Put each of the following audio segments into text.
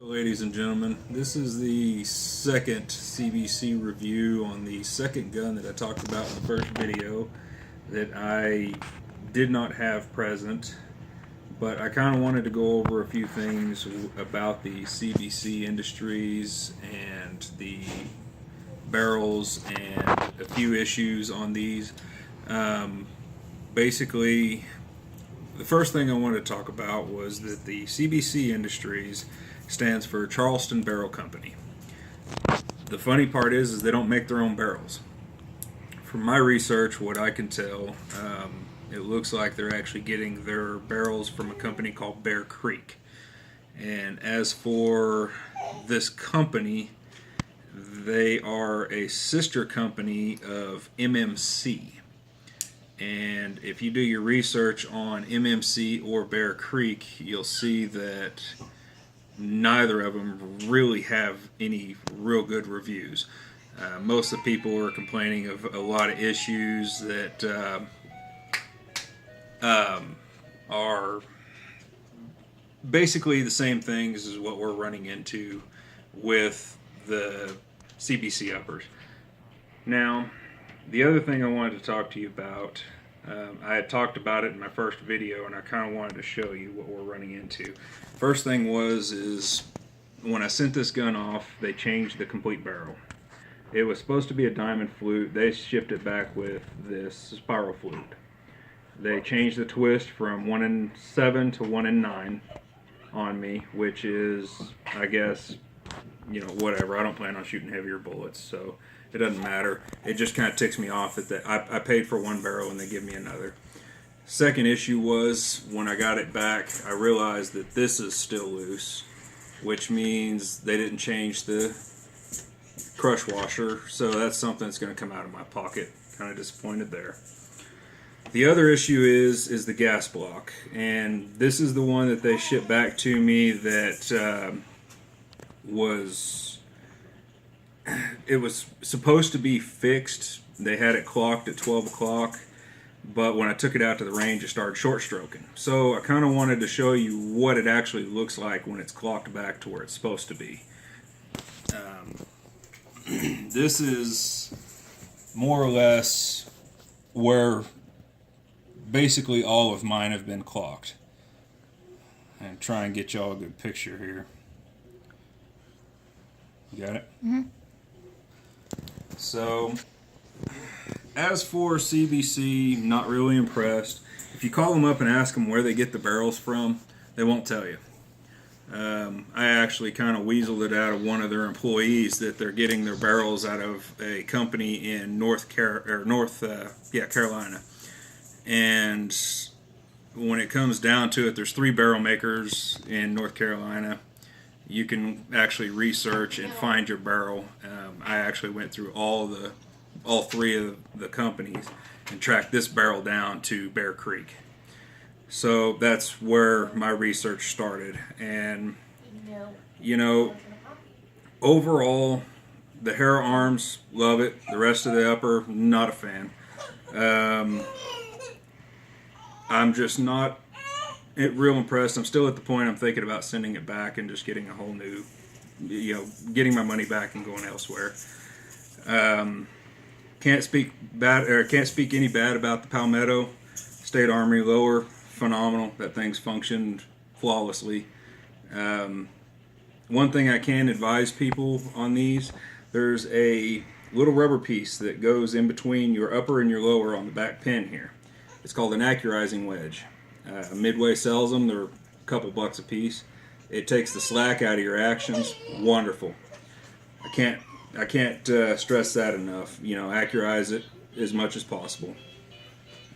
Ladies and gentlemen, this is the second CBC review on the second gun that I talked about in the first video that I did not have present, but I kind of wanted to go over a few things about the CBC Industries and the barrels and a few issues on these. Basically, the first thing I wanted to talk about was that the CBC Industries stands for Charleston Barrel Company. The funny part is they don't make their own barrels. From my research, what I can tell, it looks like they're actually getting their barrels from a company called Bear Creek. And as for this company, they are a sister company of MMC. And if you do your research on MMC or Bear Creek, you'll see that neither of them really have any real good reviews. Most of the people are complaining of a lot of issues that are basically the same things as what we're running into with the CBC uppers. Now, the other thing I wanted to talk to you about, I had talked about it in my first video, and I kind of wanted to show you what we're running into. First thing is when I sent this gun off, they changed the complete barrel. It was supposed to be a diamond flute. They shipped it back with this spiral flute. They changed the twist from 1 in 7 to 1 in 9 on me, which is, I guess, you know, whatever. I don't plan on shooting heavier bullets, so it doesn't matter. It just kind of ticks me off that I paid for one barrel and they give me another. Second issue was when I got it back, I realized that this is still loose, which means they didn't change the crush washer, so that's something that's going to come out of my pocket. Kind of disappointed there. The other issue is the gas block, and this is the one that they shipped back to me that was supposed to be fixed. They had it clocked at 12 o'clock, but when I took it out to the range, it started short stroking. So I kind of wanted to show you what it actually looks like when it's clocked back to where it's supposed to be. This is more or less where basically all of mine have been clocked. And try and get y'all a good picture here. You got it? Mm-hmm. So, as for CBC, not really impressed. If you call them up and ask them where they get the barrels from, they won't tell you. I actually kind of weaseled it out of one of their employees that they're getting their barrels out of a company in Carolina. And when it comes down to it, there's 3 barrel makers in North Carolina. You can actually research and find your barrel. I actually went through all 3 of the companies and tracked this barrel down to Bear Creek. So that's where my research started. And, you know, overall, the hair arms, love it. The rest of the upper, not a fan. I'm just not real impressed. I'm still at the point I'm thinking about sending it back and just getting a whole new, getting my money back and going elsewhere. Can't speak any bad about the Palmetto State Armory lower. Phenomenal. That thing's functioned flawlessly. One thing I can advise people on these, there's a little rubber piece that goes in between your upper and your lower on the back pin here. It's called an accurizing wedge. Midway sells them. They're a couple bucks a piece. It takes the slack out of your actions. Wonderful. I can't stress that enough. You know, accurize it as much as possible.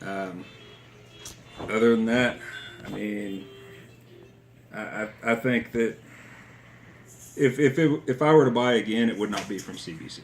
Other than that, I mean, I think that if I were to buy again, it would not be from CBC.